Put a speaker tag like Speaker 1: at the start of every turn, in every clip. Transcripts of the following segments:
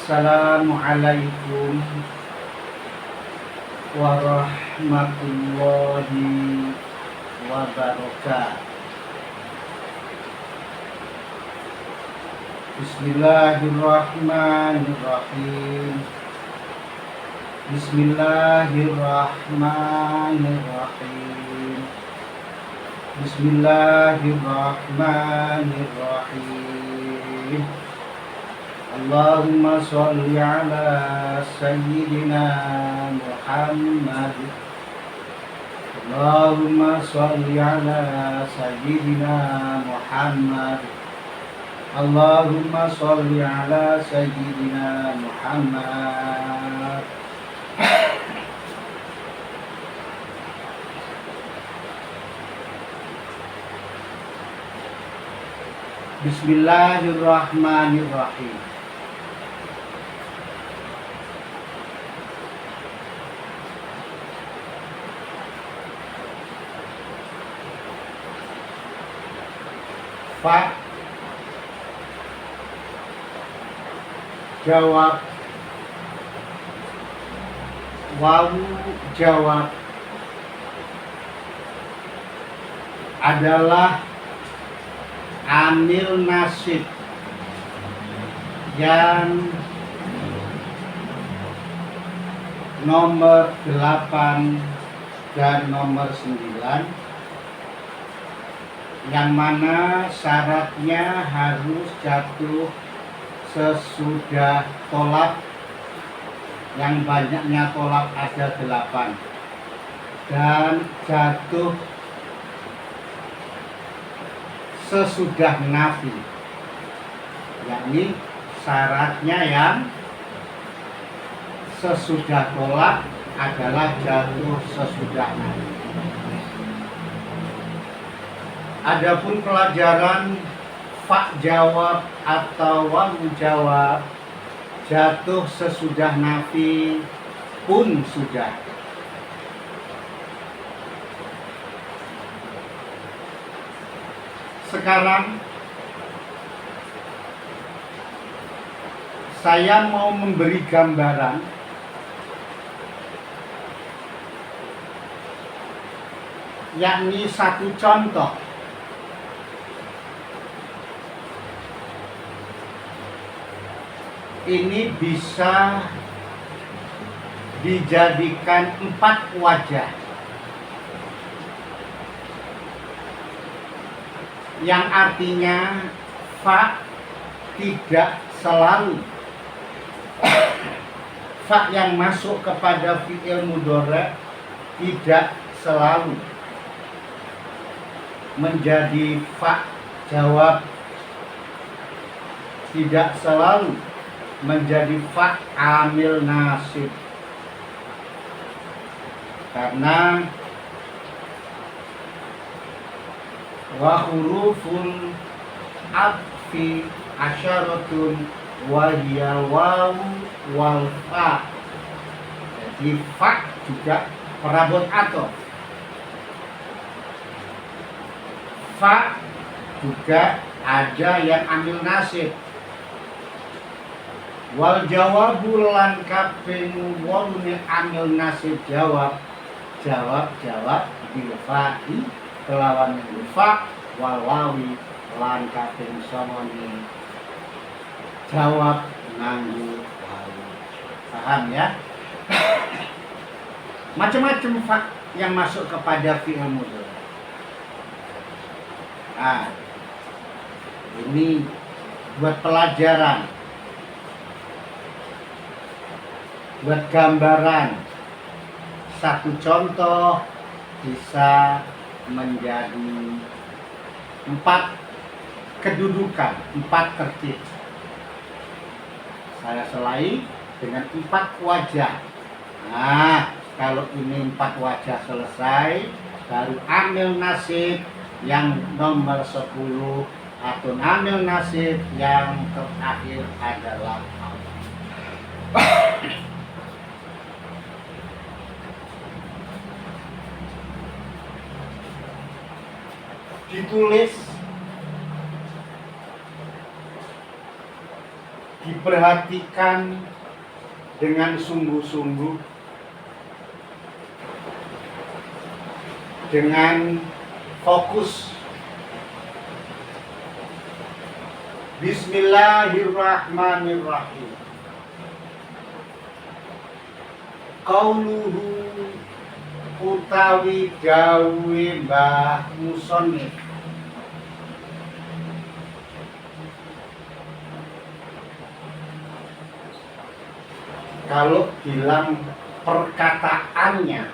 Speaker 1: Assalamualaikum warahmatullahi wabarakatuh. Bismillahirrahmanirrahim. Bismillahirrahmanirrahim. Bismillahirrahmanirrahim. Allahumma sholli ala sayyidina Muhammad. Allahumma sholli ala sayyidina Muhammad. Allahumma sholli ala sayyidina Muhammad. Bismillahirrahmanirrahim. Fa jawab, wawu jawab adalah amil nasib yang nomor 8 dan nomor 9, yang mana syaratnya harus jatuh sesudah tolak, yang banyaknya tolak ada 8, dan jatuh sesudah nafi, yakni syaratnya yang sesudah tolak adalah jatuh sesudah nafi. Adapun pelajaran fa jawab atau wawu jawab jatuh sesudah nafi pun sudah. Sekarang saya mau memberi gambaran yakni satu contoh. Ini bisa dijadikan 4 wajah, yang artinya fa tidak selalu fa yang masuk kepada fi'il mudhari' tidak selalu menjadi fa jawab, tidak selalu menjadi fa amil nasib, karena wa huruful atfi asyaratun wa hiya wawu wal fa. Jadi fa juga perabot ataf, fa juga ada yang amil nasib. Wal jawabu lan kaping 8 amil nasib jawab bil fa'i kelawan fa wal wawi lan kaping 9 jawab nganggo wawu. Paham ya? Macam-macam fa yang masuk kepada fi'il mudhari. Nah, ini buat pelajaran, buat gambaran. Satu contoh bisa menjadi 4 kedudukan, 4 tertib. Saya selai dengan 4 wajah. Nah, kalau ini 4 wajah selesai, baru amil nasib yang nomor 10 atau amil nasib yang terakhir adalah ditulis diperhatikan dengan sungguh-sungguh, dengan fokus. Bismillahirrahmanirrahim. Qauluhu utawi dawe Mbah Musonif. Kalau bilang perkataannya,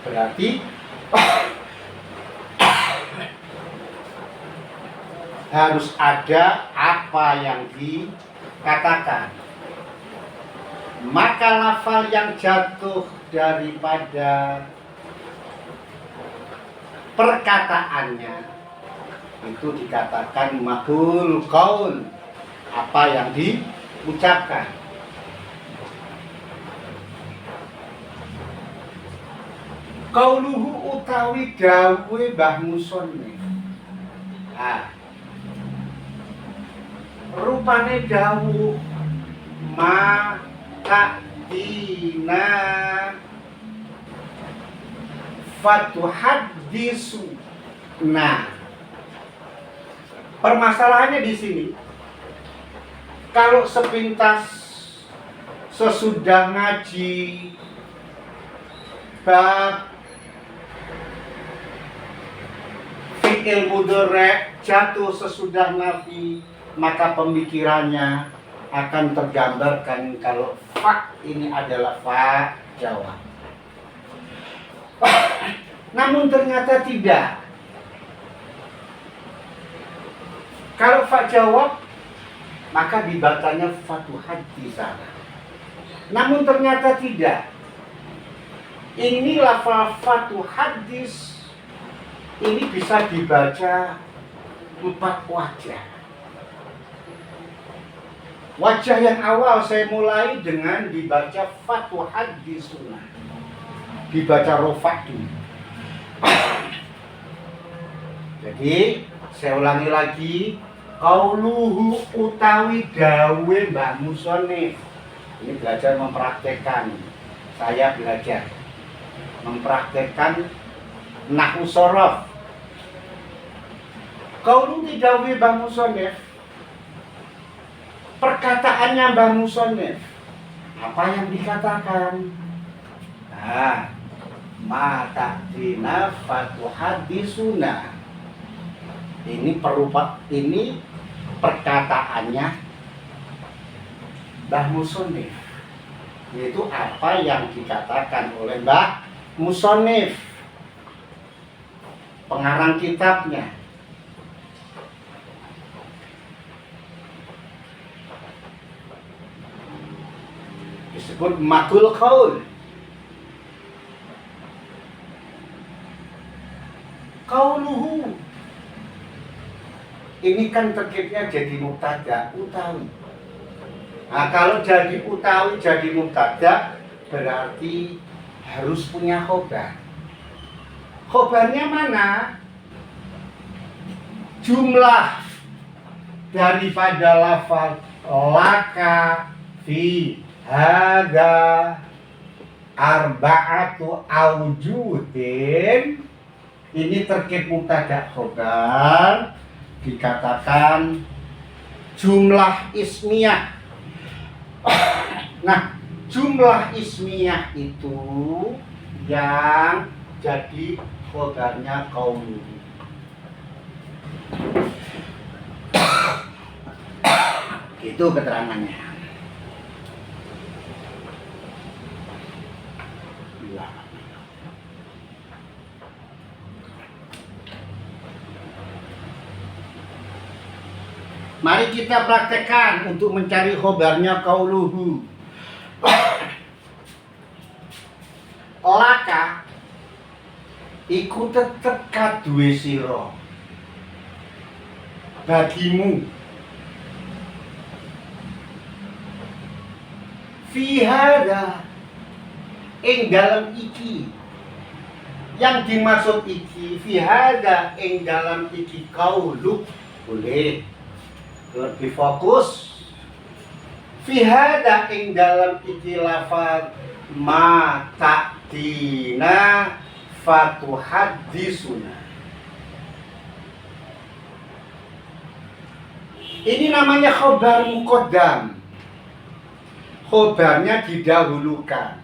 Speaker 1: berarti harus ada apa yang dikatakan. Maka lafal yang jatuh daripada perkataannya itu dikatakan mahul qaul, apa yang diucapkan. Qauluhu utawi dawe Mbah Musonif. Rupane dawuh maka dina fatuhaddisu. Nah, permasalahannya di sini, kalau sepintas sesudah ngaji bab fi'il mudhari' jatuh sesudah nafi, maka pemikirannya akan tergambarkan kalau fa ini adalah fa jawab. Namun ternyata tidak. Kalau fa jawab, maka dibacanya fatuhadditsana. Namun ternyata tidak. Ini lafal fatuhaddits ini bisa dibaca 4 wajah. Wajah yang awal saya mulai dengan dibaca fatuhadditsuna, dibaca rofa'du. Jadi saya ulangi lagi, qauluhu utawi dawe Mbah Musonif. Ini belajar mempraktekkan. Saya belajar mempraktekkan nahwu shorof. Qauluhu dawe Mbah Musonif, perkataannya Mbah Musonif, apa yang dikatakan? Mata dina fatuhadditsuna. Ini perkataannya Mbah Musonif, yaitu apa yang dikatakan oleh Mbah Musonif, pengarang kitabnya. Disebut makul qaul. Qauluhu ini kan terkitnya jadi mubtada utawi. Nah, kalau jadi utawi jadi mubtada berarti harus punya khobar. Khobarnya mana? Jumlah daripada lafal laka fi hadza arba'atu awjudin. Ini terkait mubtada khobar, dikatakan jumlah ismiyah. Nah, jumlah ismiyah itu yang jadi khobarnya qauluhu. Itu keterangannya. Mari kita praktekkan untuk mencari khobarnya qauluhu. Laka iku tetep kaduwe sira bagimu fi hadza ing dalam iki. Yang dimaksud iki fi hadza ing dalam iki qaulu boleh lebih fokus fi hada ing dalam iki lafal ma ta'tina fatuhaddisuna. Ini namanya khobar muqaddam. Khobarnya didahulukan.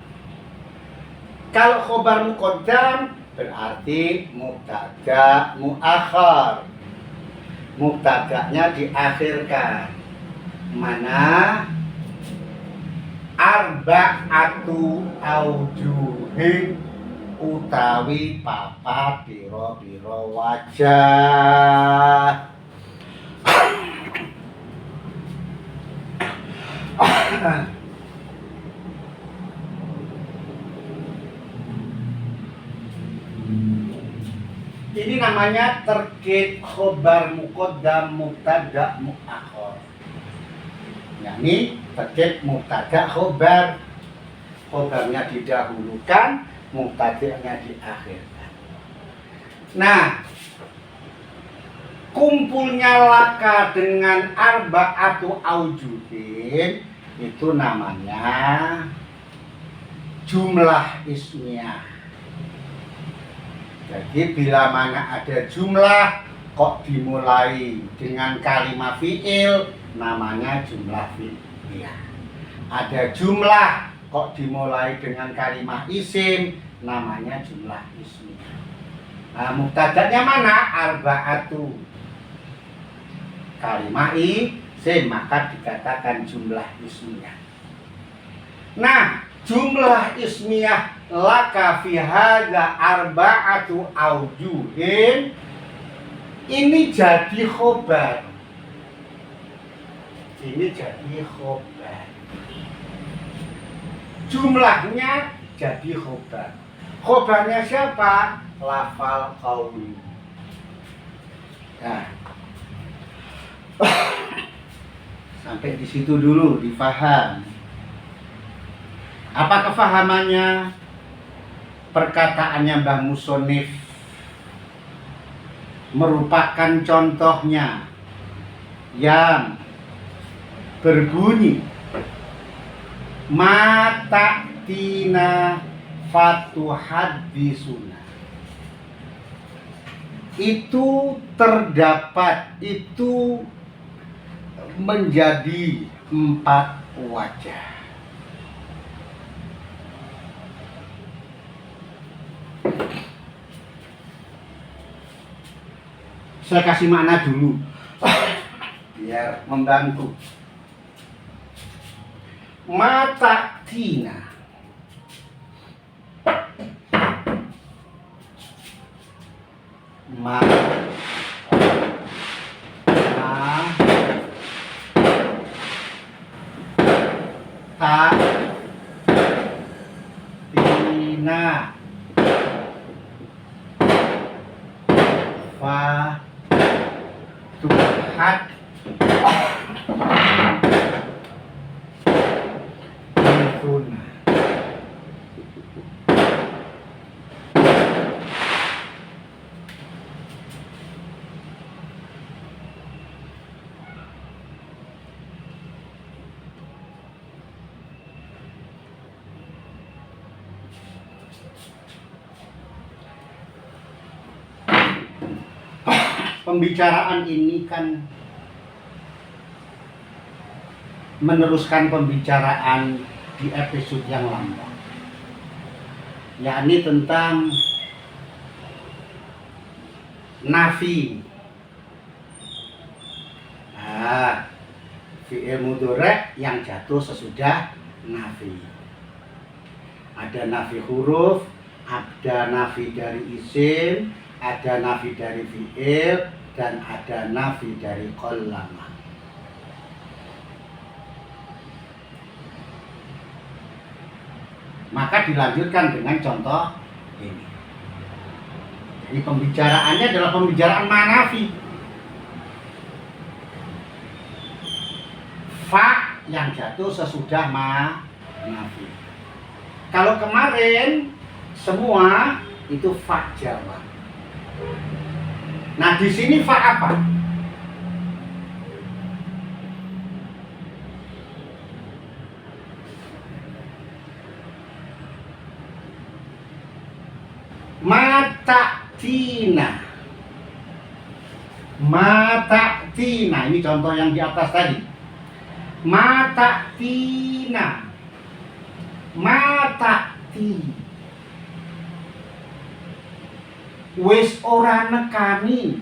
Speaker 1: Kalau khobar muqaddam berarti mubtada muakhar. Mubtadanya diakhirkan. Mana? Arba'atu aujuhin utawi papat piro-piro wajah. Ini namanya terkait khobar muqaddam mubtada muakhar. Yani terkait mubtada khobar, khobarnya didahulukan, mubtadanya diakhirkan. Nah, kumpulnya laka dengan arba'atu aujuhin itu namanya jumlah ismiyah. Jadi bila mana ada jumlah kok dimulai dengan kalimat fi'il namanya jumlah fi'liyah. Ada jumlah kok dimulai dengan kalimat isim namanya jumlah ismiyah. Nah, mubtadanya mana? Arba'atu. Kalimat isim maka dikatakan jumlah ismiyah. Nah, jumlah ismiyah laka fi hadza arba'atu aujuhin ini jadi khobar. Ini jadi khobar. Jumlahnya jadi khobar. Khobarnya siapa? Lafal qauli. Nah, sampai di situ dulu difaham. Apa kefahamannya? Perkataannya Mbah Musonif merupakan contohnya yang berbunyi mata tina fatuhaddisuna. Itu terdapat, itu menjadi 4 wajah. Saya kasih makna dulu biar membantu. Mata tina tina fa tuhat dituna. Pembicaraan ini kan meneruskan pembicaraan di episode yang lama, yakni tentang nafi. Nah, fi'il mudhari' yang jatuh sesudah nafi. Ada nafi huruf, ada nafi dari isim, ada nafi dari fi'il, dan ada nafi dari qallama. Maka dilanjutkan dengan contoh ini. Jadi pembicaraannya adalah pembicaraan manafi. Fa yang jatuh sesudah manafi. Kalau kemarin semua itu fa jawab. Nah, di sini fa apa? tina. Mata tina, ini contoh yang di atas tadi. Mata tina. Mata ti. Wis ora nekani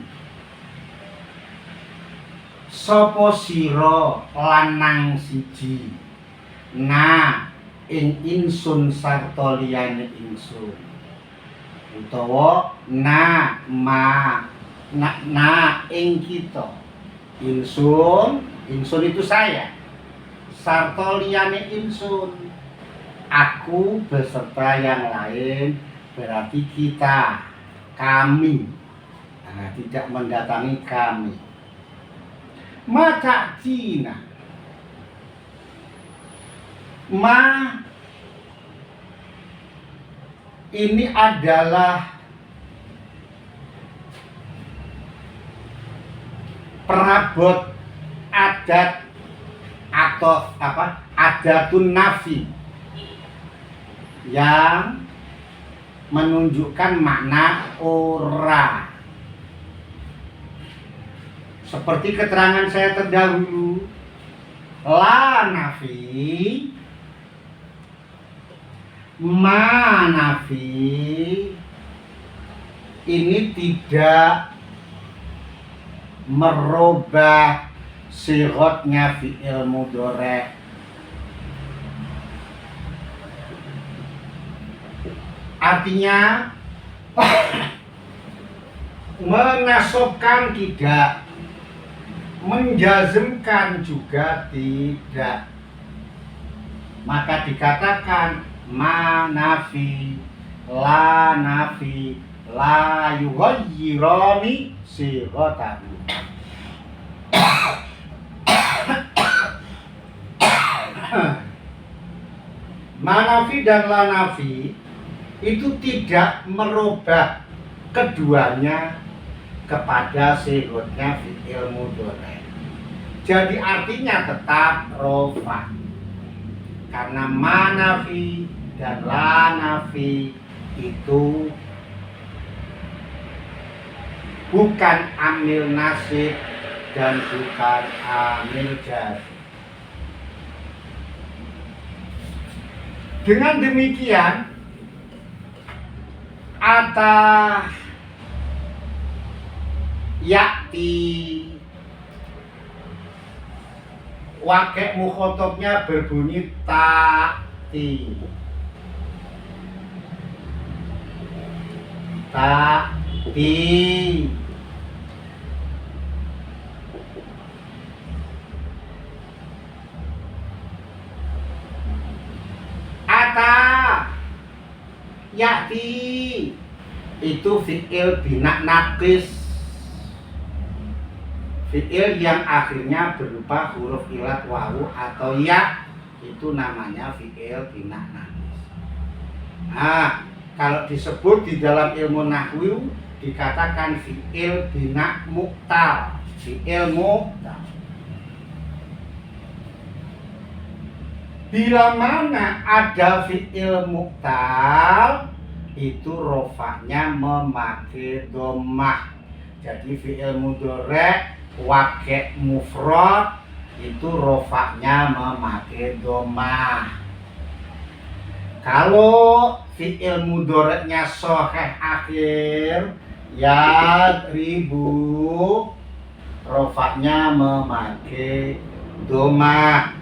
Speaker 1: sapa sira lanang siji. Nah, ing insun sarta liyane insun. Utawa ing kita. Insun itu saya. Sarta liyane insun. Aku beserta yang lain, berarti kita, kami. Nah, tidak mendatangi kami. Mata Cina. Ini adalah perabot adat atau adatun nafi yang menunjukkan makna ora. Seperti keterangan saya terdahulu, la nafi, ma nafi ini tidak merubah sighotnya fi'il mudhari'. Artinya menasobkan tidak, menjazmkan juga tidak. Maka dikatakan ma nafi, la nafi, la yughayyirani sighatahu. Manafi dan lanafi itu tidak merubah keduanya kepada sighotnya fi'il mudhari'. Jadi artinya tetap rofa. Karena manafi dan lanafi itu bukan amil nasib dan bukan amil jazm. Dengan demikian, ata yakti wakil mukhotobnya berbunyi ta'ti. Ta'ti. Ata yakti itu fi'il bina naqis, fi'il yang akhirnya berupa huruf ilat wawu atau ya, itu namanya fi'il bina naqis. Nah, kalau disebut di dalam ilmu nahwu dikatakan fi'il bina mu'tal, fi'il mu'tal. Bila mana ada fi'il mu'tal, itu rofaknya memakai dhammah. Jadi fi'il mudhari' wakil mufrad itu rofaknya memakai dhammah. Kalau fi'il mudhari'nya shahih akhir, yadribu, rofaknya memakai dhammah.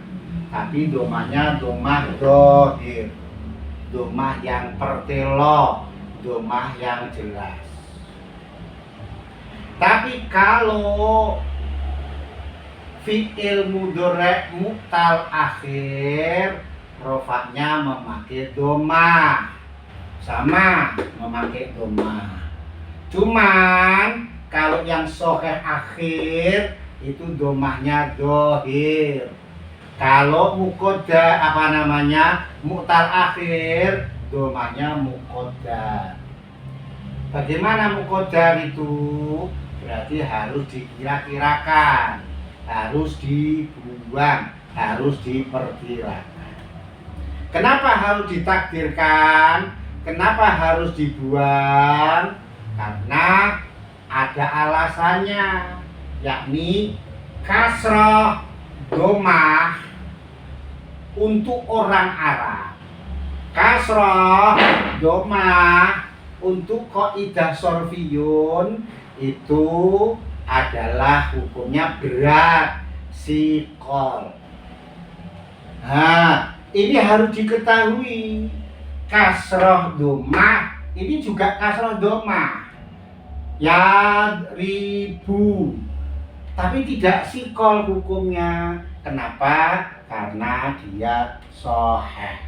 Speaker 1: Tapi domahnya domah dohir, domah yang pertelo, domah yang jelas. Tapi kalau fi'il mudhari' mu'tal akhir, rofaknya memakai domah, sama memakai domah. Cuman kalau yang shahih akhir itu domahnya dohir. Kalau muqaddar mu'tal akhir, domahnya muqaddar. Bagaimana muqaddar itu? Berarti harus dikira-kirakan, harus dibuang, harus diperkirakan. Kenapa harus ditakdirkan? Kenapa harus dibuang? Karena ada alasannya, yakni kasroh domah untuk orang Arab, kasroh domah untuk qaidah sorfiyun itu adalah hukumnya berat sikol. Nah, ini harus diketahui. Kasroh domah ini juga kasroh domah. Ya ribu. Tapi tidak sikol hukumnya. Kenapa? Karena dia soheh.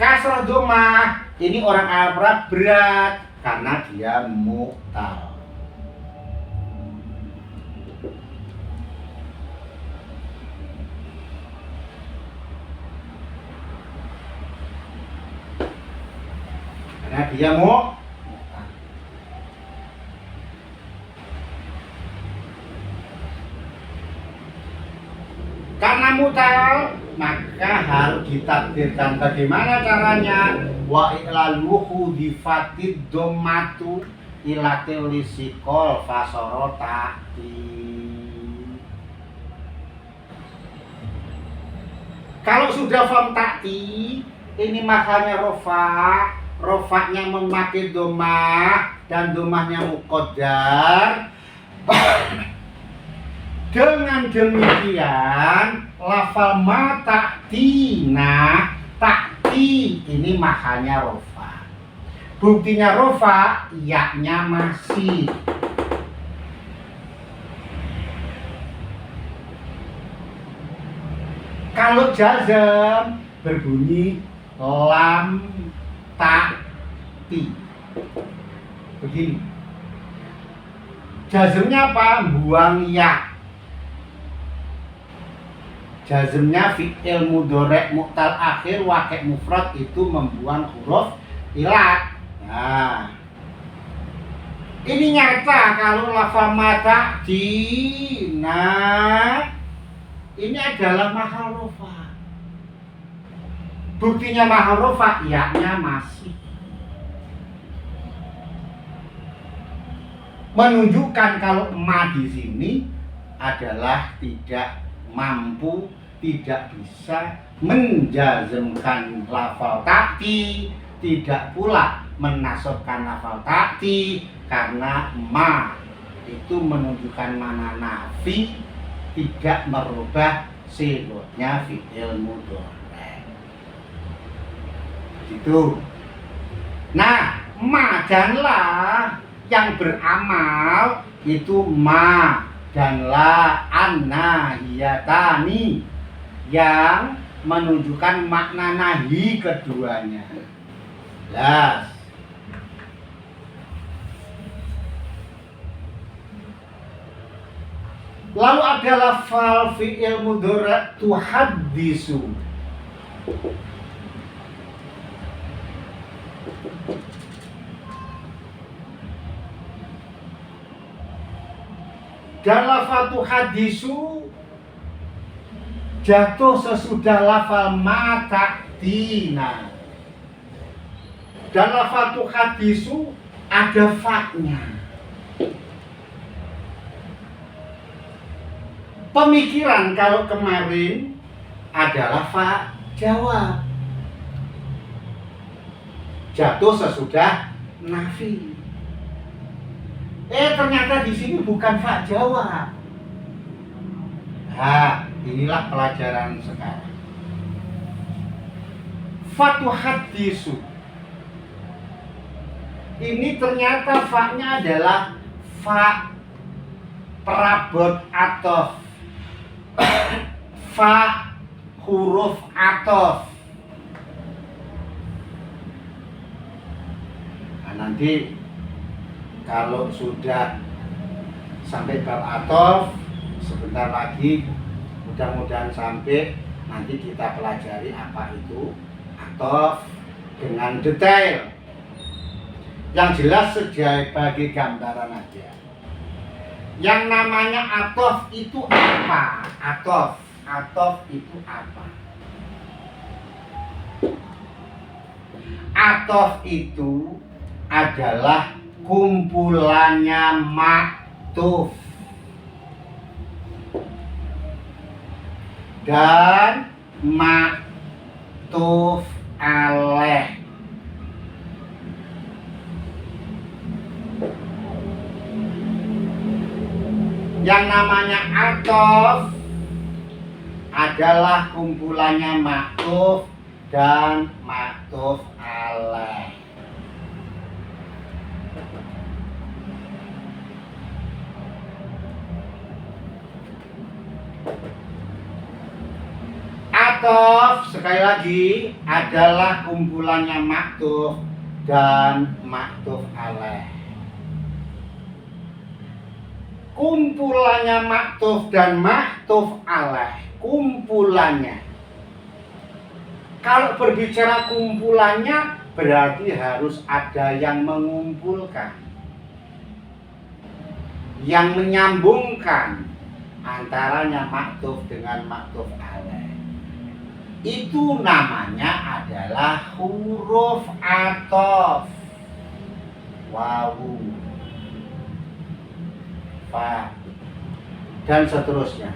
Speaker 1: Kasroh domah ini orang Arab berat karena dia mu'tal. Karena dia mu'tal. Karena mu'tal, maka harus ditakdirkan bagaimana caranya. Wa ilaluhu difatid domatu ilatil lisikol fasorotati. Kalau sudah fam takti, ini makanya rofaknya memakai domah dan domahnya muqaddar. Dengan demikian lafal ma ta'tina, ta'ti ini makanya rofa. Buktinya rofa, yaknya masih. Kalau jazam berbunyi lam ta'ti. Begini. Jazamnya apa? Buang ya. Jazmnya fi'il mudhari' mu'tal akhir waqi' mufrad itu membuang huruf ilat. Nah, ini nyata kalau lafal mata dina ini adalah mahal rofa. Buktinya mahal rofa, yaknya masih. Menunjukkan kalau ma di sini adalah tidak mampu, tidak bisa menjazmkan lafal ta'ti, tidak pula menasabkan lafal ta'ti, karena ma itu menunjukkan mana nafi, tidak merubah sifatnya fi'il mudhari. Gitu. Nah, ma dan la yang beramal itu ma dan la an-nahiyatani yang menunjukkan makna nahi keduanya. Jelas. Lalu ada lafal fi'il mudhari' tuhaddisu. Dan lafal tuhaddisu jatuh sesudah lafal ma ta'tina. Dan lafal tuhaddisu ada fa-nya. Pemikiran kalau kemarin adalah fa jawab. Jatuh sesudah nafi. Ternyata di sini bukan fa jawab. Nah, inilah pelajaran sekarang. Fa tuhaddisu. Ini ternyata fa-nya adalah fa perabot atof. Fa huruf atof. Nah, nanti kalau sudah sampai bab atof, sebentar lagi mudah-mudahan sampai, nanti kita pelajari apa itu atof dengan detail. Yang jelas sebagai gambaran aja. Yang namanya atof itu apa? Atof itu apa? atof itu adalah kumpulannya maktuf dan maktuf alaih. Yang namanya atof adalah kumpulannya maktuf dan maktuf alaih. Atof sekali lagi adalah kumpulannya maktuf dan maktuf alaih. Kumpulannya maktuf dan maktuf alaih, kumpulannya. Kalau berbicara kumpulannya berarti harus ada yang mengumpulkan, yang menyambungkan antaranya maktuf dengan maktuf alaih. Itu namanya adalah huruf atof. Wawu, fa, dan seterusnya.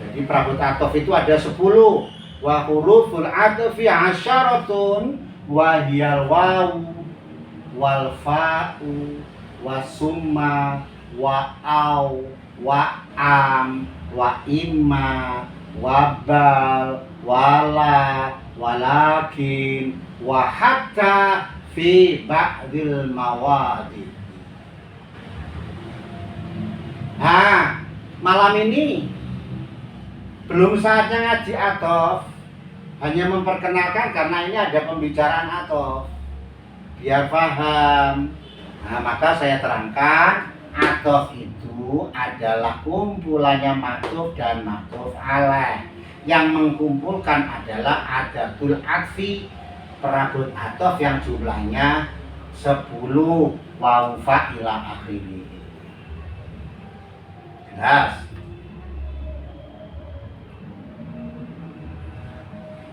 Speaker 1: Jadi perabot atof itu ada 10. Wa huruful atfi asyaratun wa hiyal wawu wal fa'u wa summa wa au wa am wa imma wa bal wala walakin wa hatta fi ba'dil mawadi. Nah, malam ini belum saatnya ngaji atof, hanya memperkenalkan karena ini ada pembicaraan atof biar paham. Nah, maka saya terangkan atof itu adalah kumpulannya maktuf dan maktuf alaih. Yang mengumpulkan adalah adatul atfi, perabot atof yang jumlahnya 10 wawu fa ila akhiri. Jelas?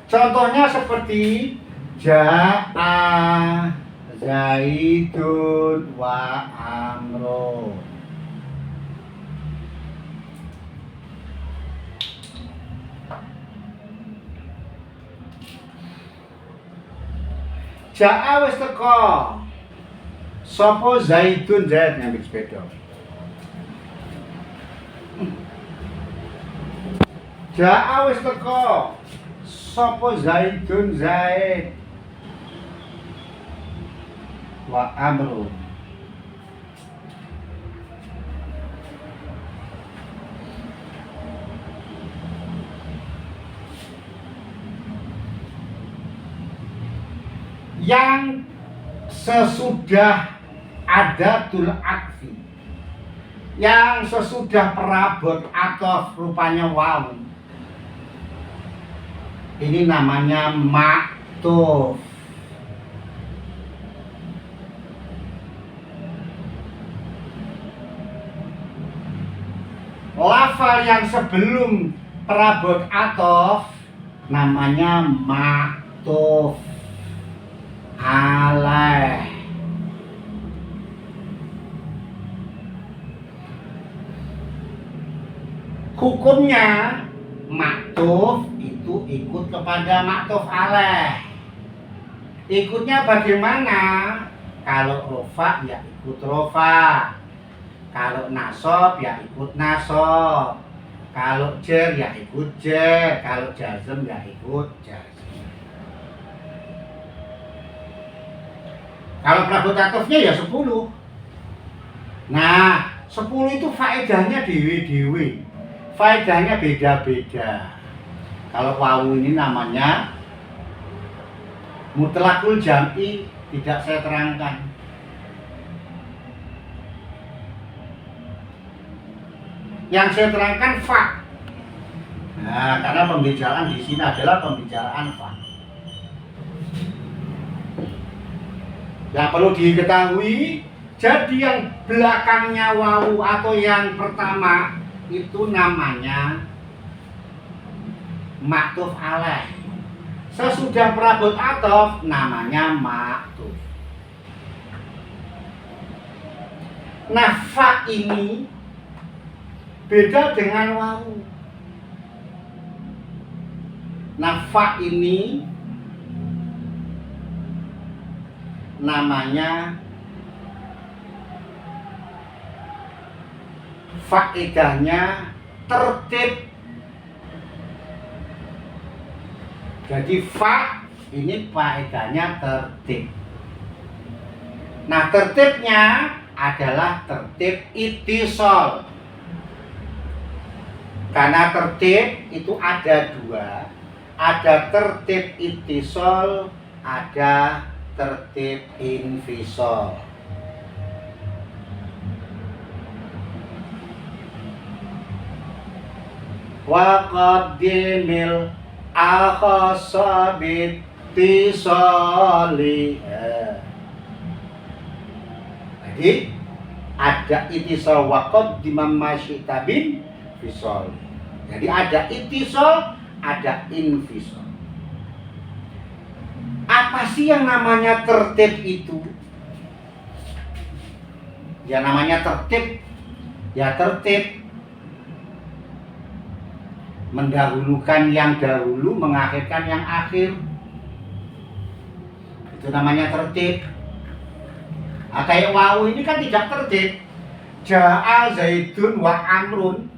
Speaker 1: Contohnya seperti ja'a Zaidun wa Amro. Ja'a wis teko. Sopo Zaidun, Zaid ngambil sepeda. Ja'a wis teko. Sopo Zaidun, Zaid wa Amrun. Yang sesudah adatul atfi, yang sesudah perabot atof rupanya wawu, ini namanya maktuf. Lafal yang sebelum perabot atof namanya maktuf alaih. Hukumnya maktuf itu ikut kepada maktuf alaih. Ikutnya bagaimana? Kalau rofa ya ikut rofa, kalau nasob ya ikut nasob, kalau jer ya ikut jer, kalau jazm ya ikut jazm. Kalau perabot atofnya ya 10. Nah, 10 itu faedahnya dewe-dewe, faedahnya beda-beda. Kalau wawu ini namanya mutlakul jam'i, tidak saya terangkan. Yang saya terangkan fa. Nah, karena pembicaraan di sini adalah pembicaraan fa. Yang perlu diketahui, jadi yang belakangnya wawu atau yang pertama itu namanya maktuf alaih. Sesudah perabot atof namanya maktuf. Nah, fa ini beda dengan wawu. Nah, fa ini namanya faedahnya tertib. Jadi fa ini faedahnya tertib. Nah, tertibnya adalah tertib ittisal. Karena tertib itu ada dua, ada tertib ittisal, ada tertib infisal. Wa qaddimil akhasabit tisali. Jadi ada ittisal wa qaddimam masyita bin fisal. Jadi ada ittisal, ada infisal. Apa sih yang namanya tertib itu? Ya namanya tertib, ya tertib mendahulukan yang dahulu, mengakhirkan yang akhir. Itu namanya tertib. Nah, kayak wawu ini kan tidak tertib. Ja'a Zaidun wa Amrun.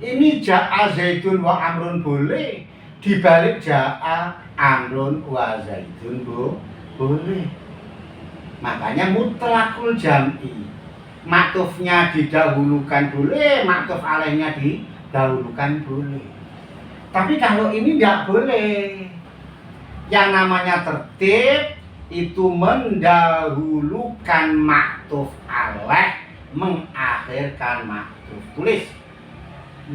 Speaker 1: Ini ja'a Zaidun wa Amrun boleh, dibalik ja'a Amrun wa Zaidun boleh. Makanya mutlakul jam'i. Maktufnya didahulukan boleh, maktuf alaihnya didahulukan boleh. Tapi kalau ini tidak boleh. Yang namanya tertib itu mendahulukan maktuf alaih, mengakhirkan maktuf. Tulis.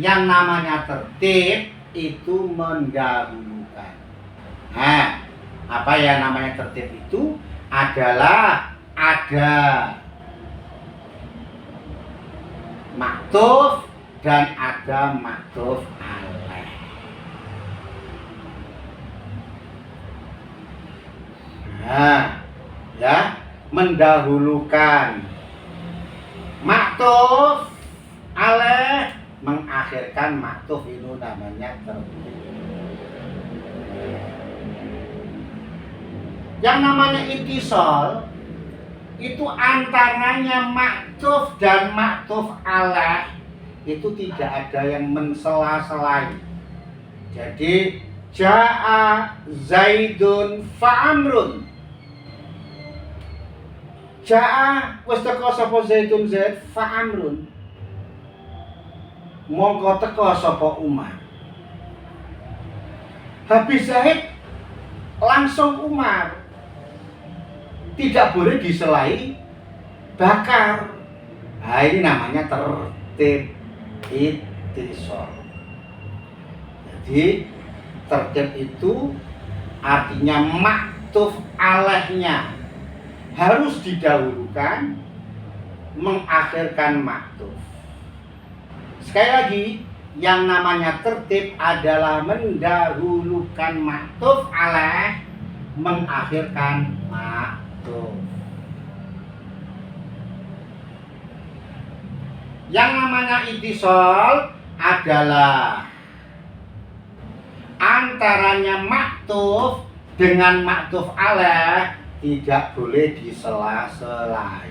Speaker 1: Yang namanya tertib itu mendahulukan. Nah, apa ya namanya tertib itu? Adalah ada maktuf dan ada maktuf alaih. Nah, ya, mendahulukan maktuf alaih, mengakhirkan maktuf, itu namanya tertib. Yang namanya ittisal itu antaranya maktuf dan maktuf alaih itu tidak ada yang mensela-selai. Jadi ja'a Zaidun fa Amrun. Ja'a wis teko sapa Zaidun Zaid fa Amrun. Mongko teko sapa Umar. Habis Zaid langsung Umar. Tidak boleh diselai bakar. Nah, ini namanya tertib ittisal. Jadi tertib itu artinya maktuf alaihnya harus didahulukan, mengakhirkan maktuf. Sekali lagi, yang namanya tertib adalah mendahulukan maktuf alaih, mengakhirkan maktuf. Yang namanya ittisal adalah antaranya maktuf dengan maktuf alaih tidak boleh disela-selai.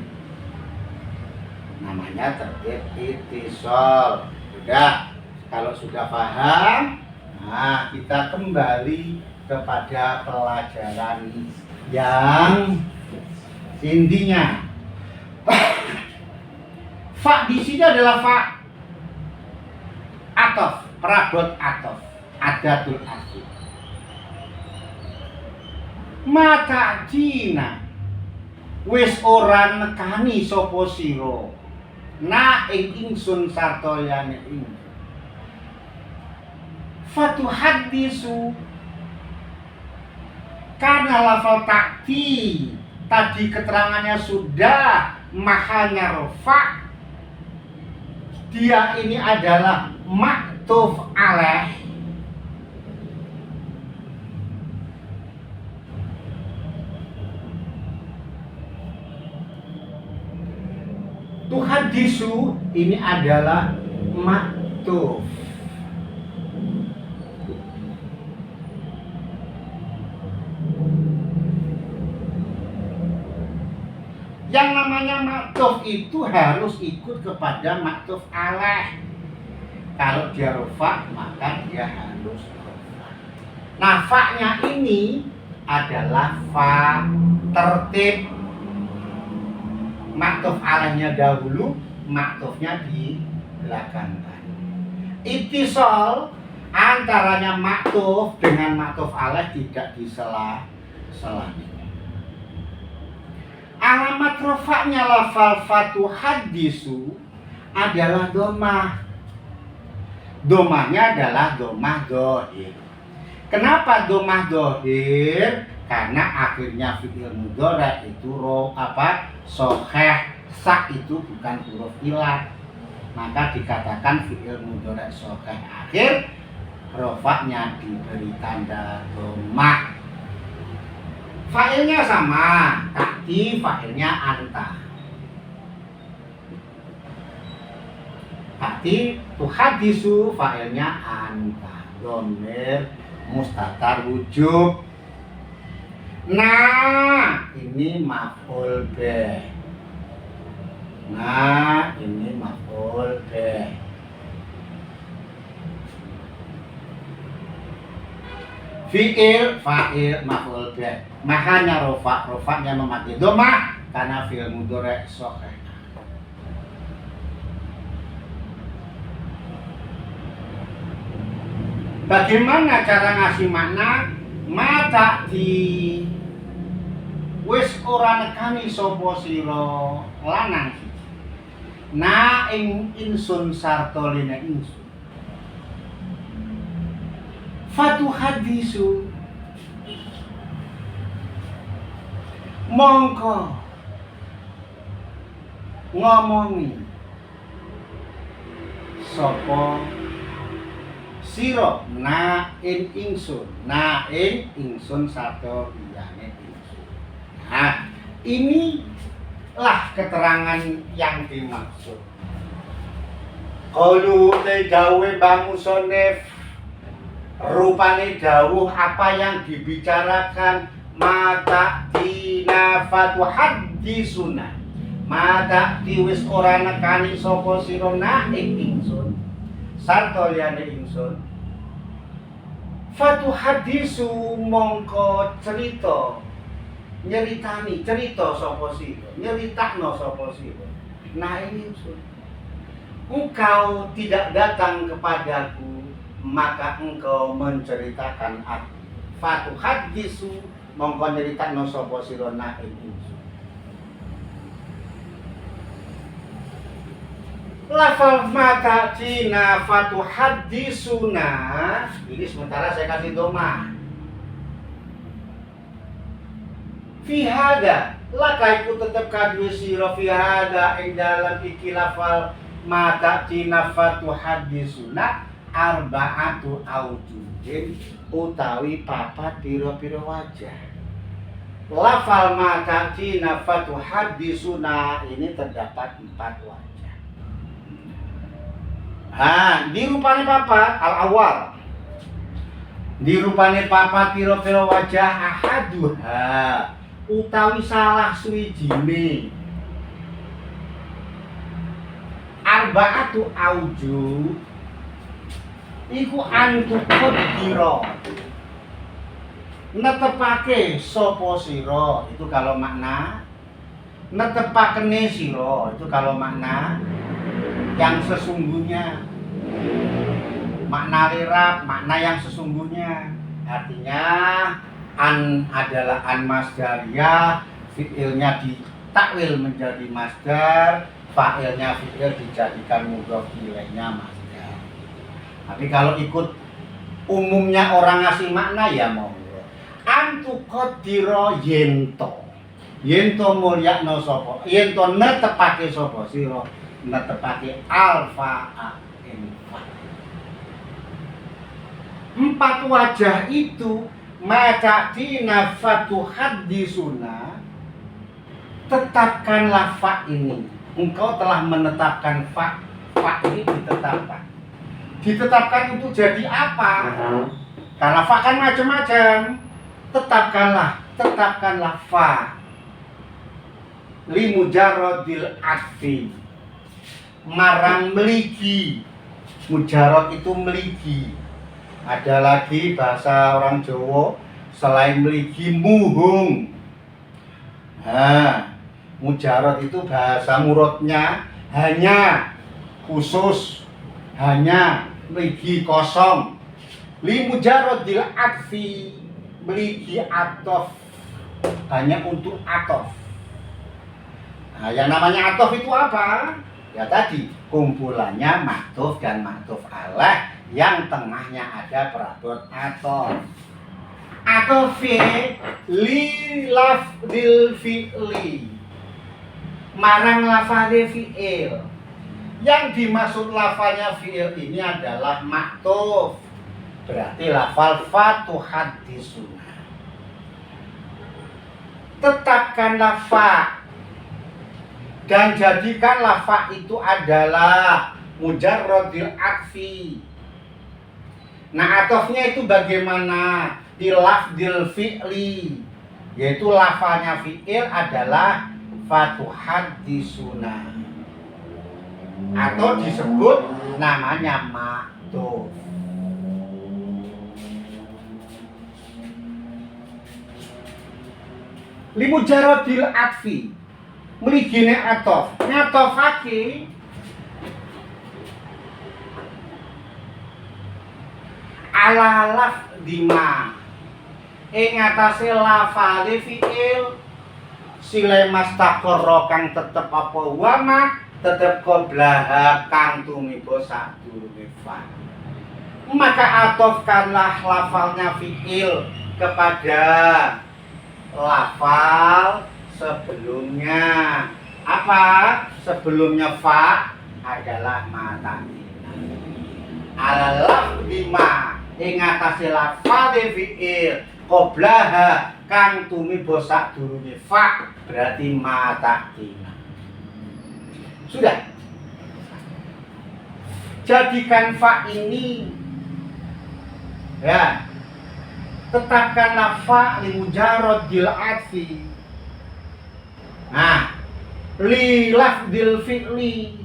Speaker 1: Namanya tertib ittisal. Sudah, kalau sudah paham, nah kita kembali kepada pelajaran yang intinya. Fa di sini adalah fa atof, perabot atof, adatul asli. Mata Cina wis ora nekani sapa sira na ing ingsun sartoyane ingsun. Fatuhaddisu, karena lafal takti tadi keterangannya sudah mahalnya rofa, dia ini adalah maktuf alaih. Tuhadisu ini adalah maktuf. Yang namanya maktuf itu harus ikut kepada maktuf alaih. Kalau dia rofa, maka dia harus rofa. Nah, fa-nya ini adalah fa tertib. Maktuf alaihnya dahulu, maktufnya di belakang. Ittisal antaranya maktuf dengan maktuf alaih tidak disela-sela. Alamat rofaknya lafal fatuhadisu adalah domah. Domahnya adalah domah dohir. Kenapa domah dohir? Karena akhirnya fi'il mudhari itu soheh. Sa itu bukan huruf ilat. Maka dikatakan fi'il mudhari soheh akhir, rofaknya diberi tanda domah. Fa'ilnya sama, tapi fa'ilnya anta. Tapi tuhadisu fa'ilnya anta. Dhamir mustatar wujub. Nah, ini maf'ul bih. Nah, ini maf'ul bih. Fi'il, fa'il, maf'ul bih. Makanya rofaknya memakai domah karena fi'il mudhari soheh. Bagaimana cara ngasih makna? Mata di wis ora nekani sapa sira lanang siji. Na ing insun sarta lene insun. Fatuhadisu mongko ngomongi sapa sira na ing ingsun sarta liyane ingsun. Nah, inilah keterangan yang dimaksud. Qalu te dawe Bang Musonef, rupane dawuh apa yang dibicarakan mata tina fatuhadisuna. Mata diwis ora nekani sapa sira na ing ingsun sarta liyane ingsun. Fatuhadisu mongko cerita nyeritani cerita sapa sira, nyeritakno sapa sira na ing ingsun. Engkau tidak datang kepadaku, maka engkau menceritakan aku. Fatuhadisu mongko nyeritakno sapa sira na ing ingsun. Lafal mata cina fatuhadisuna ini sementara saya kasih domah. Fi hada lakaiku tetep kadue sira fi hada ing dalam iki lafal mata cina fatuhadisuna arba'atu aujudin utawi papat pira-pira wajah. Lafal mata cina fatuhadisuna ini terdapat 4 wajah. Dirupane papat al-awal. Dirupane papat pira-pira wajah ahaduha utawi salah suwijine. Arba'atu aujud iku antuqaddira. Netepake sapa sira itu kalau makna. Netepakene sira itu kalau makna yang sesungguhnya. Makna lirab, makna yang sesungguhnya. Artinya an adalah an masdariyah, fi'ilnya ditakwil menjadi masdar, fa'ilnya fi'il dijadikan mudhof ilaihnya masdar. Tapi kalau ikut umumnya orang ngasih makna ya monggo. Antuqaddira yento. Yento mulyakno sapa? Yento netepake sapa sira? Netepake alfa infa. 4 wajah itu maka tina fatuhadisuna tetapkanlah fa ini engkau telah menetapkan fa. Fa ini ditetapkan. Ditetapkan itu jadi apa? Karena fa kan macam-macam. Tetapkanlah fa li mujarrodil atfi, marang meligi. Mujarrod itu meligi. Ada lagi bahasa orang Jawa selain meligi, muhung. Nah, mujarrod itu bahasa murodnya hanya, khusus, hanya, meligi, kosong. Li mujarrodil atfi, meligi atof, hanya untuk atof. Nah, yang namanya atof itu apa? Ya tadi, kumpulannya maktuf dan maktuf alaih yang tengahnya ada perabot atof. Atof li lafdil fi'li, marang lafadhe fi'il. Yang dimaksud lafalnya fi'il ini adalah maktuf. Berarti lafal fatuhaddisuna. Tetapkanlah fa dan jadikanlah fa itu adalah mujarrodil atfi. Nah, atofnya itu bagaimana? Di lafdil fi'li, yaitu lafalnya fi'il adalah fatuhaddisuna, atau disebut namanya maktuf. Limujarrodil atfi, meligine atof, ngatofake ala lafdima ing atase lafale fi'il sile mastaqarra kang tetep apa wama tetep qoblaha kang tumiba sadurunge fa. Maka atofkanlah lafalnya fi'il kepada lafal sebelumnya. Apa? Sebelumnya fa adalah mata. Ala lafdima ing atase lafale fi'il qoblaha kang tumiba sadurunge fa, berarti mata. Sudah. Jadikan fa ini, ya, tetapkanlah fa li mujarrodil atfi. Nah, li lafdil fi'li,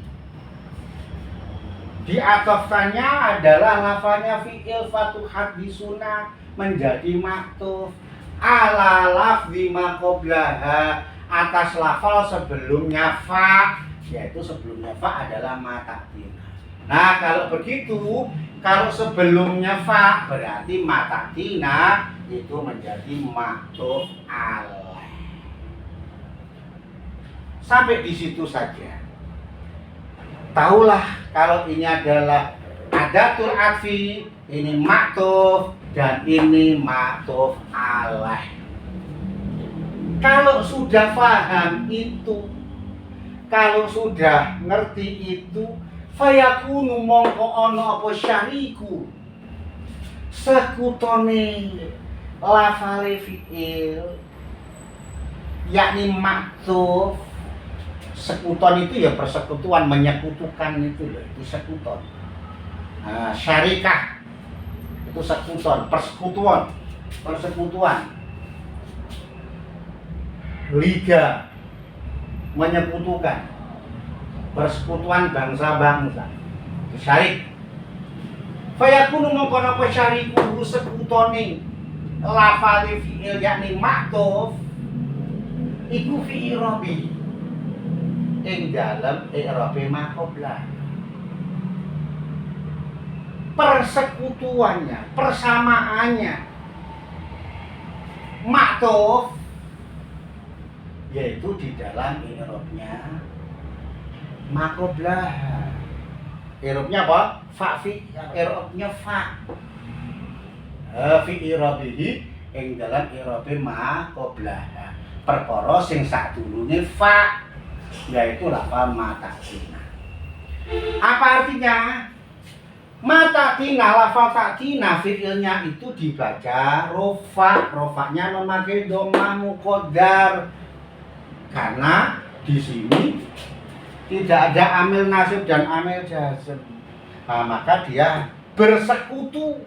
Speaker 1: diatofkannya adalah lafalnya fi'il fatuhaddisuna menjadi maktuf ala lafzi ma qoblaha, atas lafal sebelumnya fa, yaitu sebelumnya fa adalah matatina. Nah, kalau begitu, kalau sebelumnya fa berarti matatina itu menjadi maktuf alaih. Sampai di situ saja. Tahulah kalau ini adalah adatul atfi, ini maktuf, dan ini maktuf alaih. Kalau sudah paham itu, kalau sudah ngerti itu, fayakunu mongko ono apa syariku sekutone lafale fi'il, yakni maktuf. Sekuton itu ya persekutuan, menyekutukan itu loh, itu sekuton. Nah, syarikah itu sekuton, persekutuan. Liga, menyekutukan, persekutuan bangsa-bangsa, itu syarik. Fayakunu mongko apa syariku sekutone lafale fi'il yakni maktuf iku fi irabi ing dalem i'rabe ma qabla. Persekutuannya, persamaannya maktuf yaitu di dalam i'rabnya ma qabla. I'rabnya apa? Fa fi, i'rabnya fa. Fi i'rabihi ing dalam i'rabe ma qabla. Perkara sing sadurunge fa, yaitu lafal matatina. Apa artinya? Matatina, lafal tatina, fi'ilnya itu dibaca rofa. Rofanya memakai dhamma muqaddar. Karena di sini Tidak ada amil nasib dan amil jazm. Nah, maka dia bersekutu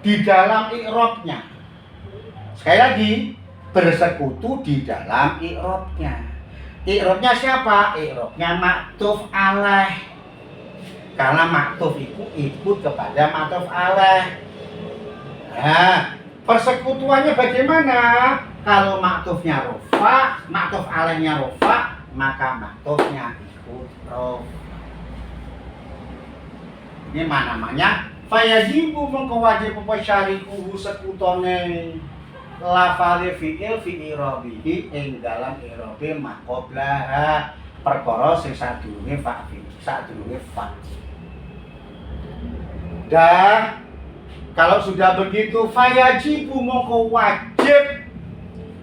Speaker 1: di dalam i'rabnya. Sekali lagi, bersekutu di dalam i'rabnya. I'rabnya siapa? I'rabnya maktuf alaih. Karena maktuf itu ikut kepada maktuf alaih. Nah, persekutuannya bagaimana? Kalau maktufnya rofa, maktuf alaihnya rofa, maka maktufnya ikut rofa. Ini mana namanya? Fayajibu mengko wajib apa syarikuhu sekutone lafale fi'il fi i'rabihi ing dalam i'rabe maqoblaha perkara sing sadurunge fa'il, sadurunge fa'. Dah kalau sudah begitu fayajibu mongko wajib,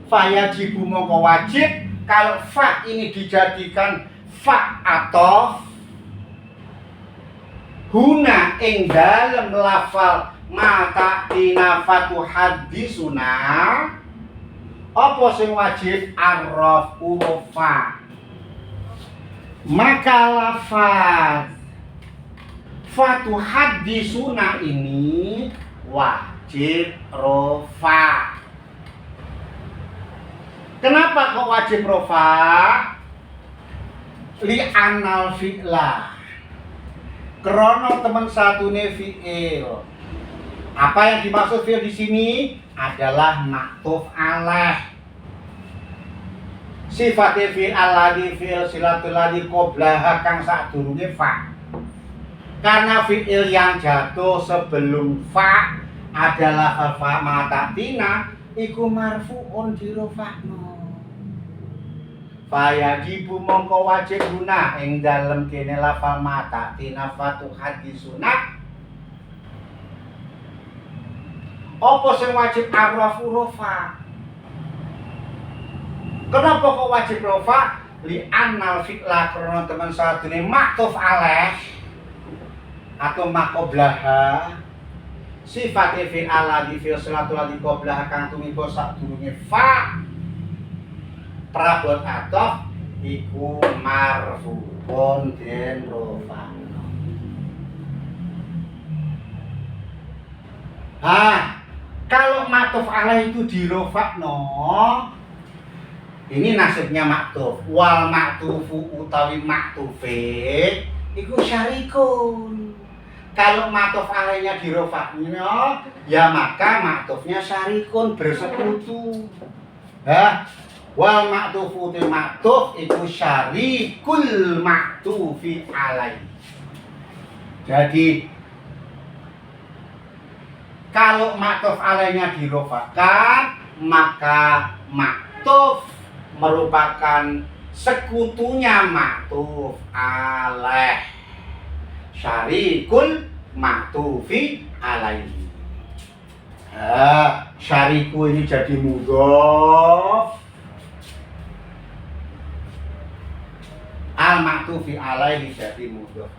Speaker 1: fayajibu mongko wajib kalau fa ini dijadikan fa atau huna ing dalem lafal mata dinafatu hadisuna apa sing wajib arrafu fa. Maka lafaz fatu hadisuna ini wajib rofa. Kenapa kok wajib rofa? Li anal fi'la krono teman satune fi'il. Apa yang dimaksud fi'il di sini adalah maktuf alaih. Sifatnya fi'il alladhi fi'il silatul ladhi qoblaha kang sadurunge fa. Karena fi'il yang jatuh sebelum fa adalah fa matatina iku marfu'un dirofa'no. Fayajibu mongko wajib guna ing dalem kene lafal mata tinafatu hadisuna apa sing wajib arrafu rofa. Kenapa kok wajib rofa? Li annal fi'la krono teman sadune maktuf alaih atau maqoblaha sifate fi'il alladhi fi'il salatul ladhi qoblaha kang tumiba sadurunge fa prabot atof iku marfu'un den rofa'no. Kalau maktuf alaih itu dirofa'no, ini nasibnya maktuf. Wal maktufu utawi maktufe iku syarikun. Kalau maktuf alaihnya dirofa'no, ya maka maktufnya syarikun, bersekutu. Wal maktufu til maktuf iku syarikul maktufi alaih. Jadi kalau maktuf alaihnya dirofakan, maka maktuf merupakan sekutunya maktuf alaih. Syarikul maktufi alaih. Syariku ini jadi mudhof, al-maktufi alaihi jadi mudhof.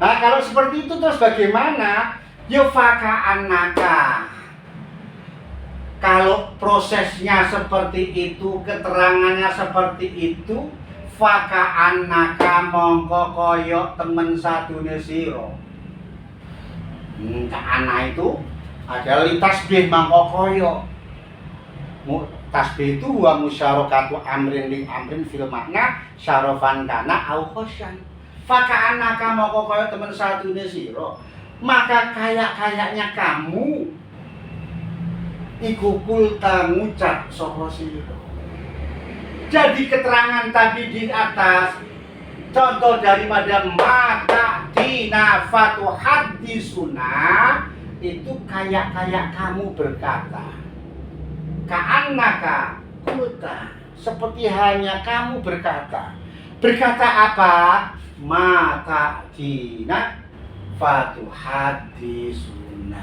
Speaker 1: Nah, kalau seperti itu terus bagaimana? Yufaka annaka. Kalau prosesnya seperti itu, keterangannya seperti itu, faka annaka mongko koyok temen sadune sira. Ana itu adalah tasbih mongko koyok. Tasbih itu wa musyarakatu amrin li amrin fil makna syarafan kana au khosyan. Faka anaka moko kaya temen satune sira. Maka kayak-kayaknya kamu iku kulta ngucap sapa sira. Jadi keterangan tadi di atas contoh daripada mata dinafatu hadisuna itu kayak kamu berkata. Ka'annaka kulta, seperti hanya kamu berkata. Berkata apa? Mata dina fatu hadisuna.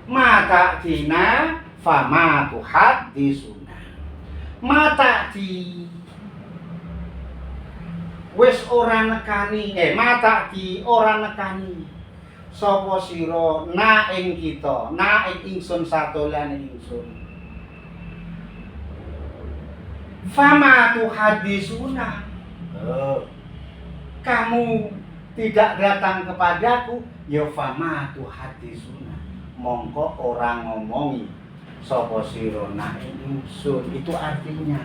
Speaker 1: Mata dina famatu hadisuna. Mata di wis ora nekani, mata di ora nekani. Sapa sira na ing kita, na ing ingsun satolane ingsun. Fama tuhadisuna. Kamu tidak datang kepadaku, ya fama tuhadisuna. Mongko orang ngomongi sapa sira nak ingsun. Itu artinya.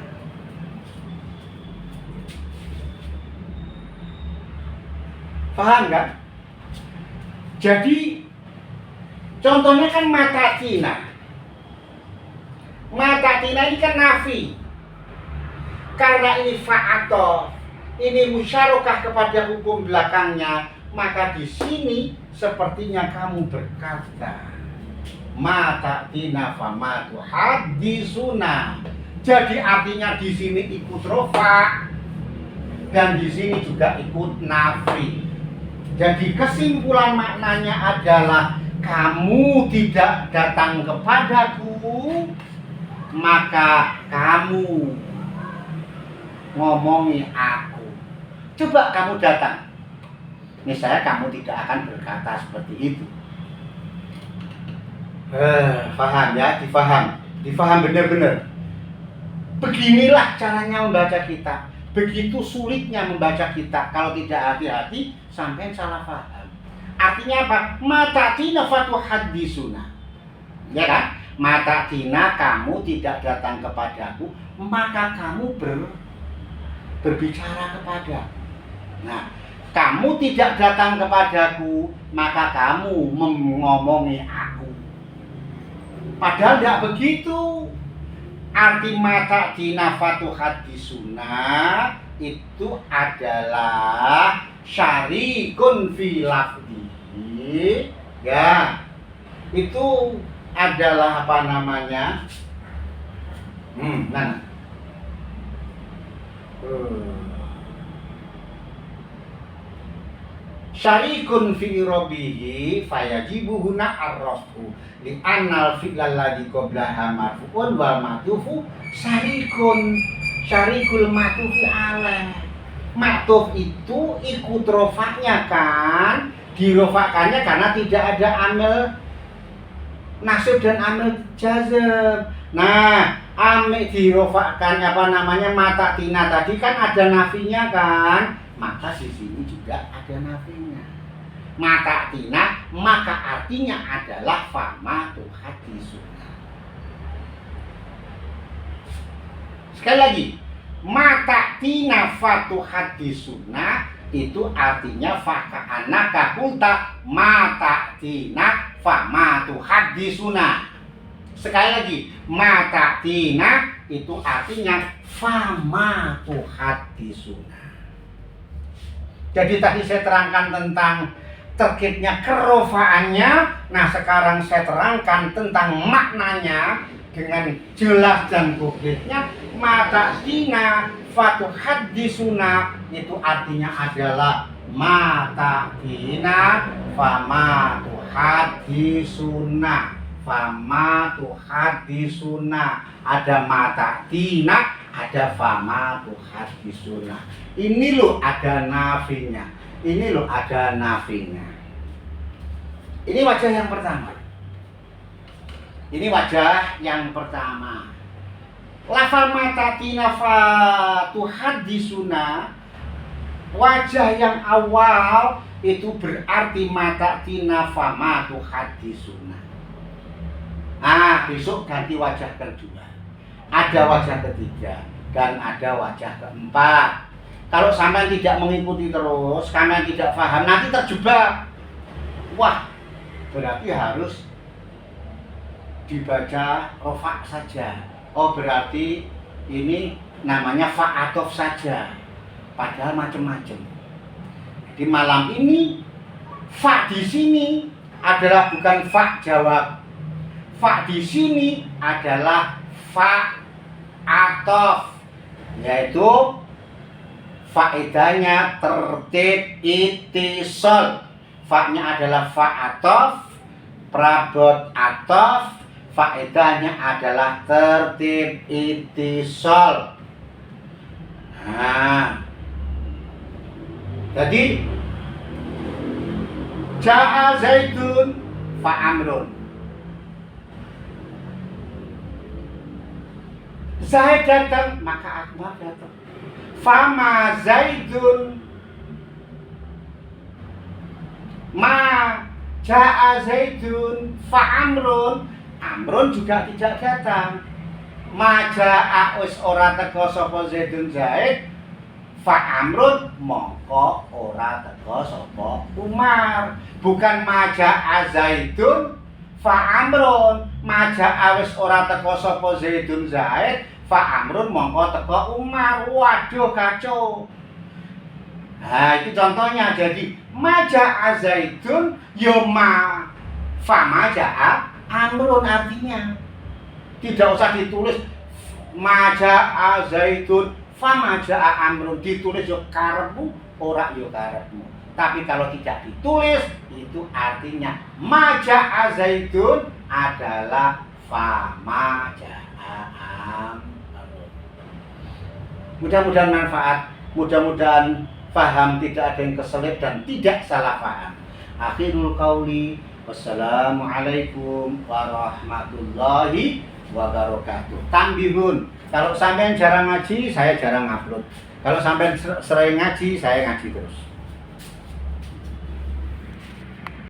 Speaker 1: Paham kan? Jadi contohnya kan mata tina. Mata tina ini kan nafi. Karena ini fa'ato, ini musyarakah kepada hukum belakangnya, maka di sini sepertinya kamu berkata mata tina famatu hadisuna. Jadi artinya di sini ikut rofa dan di sini juga ikut nafi. Jadi kesimpulan maknanya adalah kamu tidak datang kepadaku, maka kamu ngomongi aku. Coba kamu datang, misalnya kamu tidak akan berkata seperti itu. Paham ya, difaham benar-benar. Beginilah caranya membaca kitab. Begitu sulitnya membaca kitab kalau tidak hati-hati sampai salah paham. Artinya apa? Mata tina fatu hadisuna. Ya kan? Mata tina kamu tidak datang kepadaku, maka kamu berbicara kepada. Nah, kamu tidak datang kepadaku, maka kamu ngomongi aku. Padahal tidak begitu. Arti mata tina fatu hadisuna itu adalah syarikun fi lafdihi. Ya, itu adalah apa namanya? Syarikun fi irabihi fayajibu huna arrafu li annal fi'lal ladzi qablaha marfu'un wal ma'tufu syarikul ma'tufi alaih. Ma'tuf itu ikut rofaknya kan, dirofakannya karena tidak ada amil nasib dan amil jazm. Nah, amil dirofakkan apa namanya mata tina tadi kan ada nafinya kan, maka di sini juga ada nafinya. Mata tina maka artinya adalah fama tuhadisuna. Sekali lagi, mata tina fatu hadisuna itu artinya faka'anaka kulta mata tina fama tuhadisuna. Sekali lagi, mata tina itu artinya fama tuhadisuna. Jadi tadi saya terangkan tentang terkitnya kerofaannya. Nah, sekarang saya terangkan tentang maknanya dengan jelas dan konkretnya. Mata tina fatu hadisuna itu artinya adalah mata tina fama tuhadisuna. Fama tuhadisuna. Ada mata tina, ada fama tuhadisuna. Ini loh ada nafinya. Ini loh ada nafinya. Ini wajah yang pertama. Ini wajah yang pertama. Lafal mata tina fatu hadisuna, wajah yang awal itu berarti mata tina fama tuhadisuna. Ah, besok ganti wajah kedua. Ada wajah ketiga dan ada wajah keempat. Kalau sampai tidak mengikuti terus, sampai tidak paham, nanti terjebak. Wah, berarti harus dibaca rofa saja. Oh, berarti ini namanya fa'atof saja. Padahal macam-macam. Di malam ini fa di sini adalah bukan fa jawab. Fa di sini adalah fa atof, yaitu faedahnya tertib itisol. Fa-nya adalah fa atof, prabot atof, faedahnya adalah tertib itisol. Nah, jadi ja'a zaidun fa amrun. Zaid datang, maka Akbar datang. Fama Zaidun ma ja'a Zaidun fa Amrun. Amrun juga tidak datang. Ma ja'a wis ora teko sapa Zaidun Zaid, fa Amrun mongko ora teko sapa Umar. Bukan ma ja'a Zaidun fa Amrun, ma ja'a wis ora teko sapa Zaidun Zaid, fa Amrun mongko teko Umar. Waduh, kacau. Nah, itu contohnya. Jadi maja'a Zaidun yo ma fa maja'a Amrun, artinya tidak usah ditulis maja'a Zaidun fa maja'a Amrun, ditulis yo karepmu ora yo karepmu. Tapi kalau tidak ditulis itu artinya maja'a Zaidun adalah fa maja'a Amrun. Mudah-mudahan manfaat, mudah-mudahan paham, tidak ada yang keselip dan tidak salah paham. Akhirul qauli, wassalamualaikum warahmatullahi wabarakatuh. Tambihun, kalau sampean jarang ngaji, saya jarang upload. Kalau sampean sering ngaji, saya ngaji terus.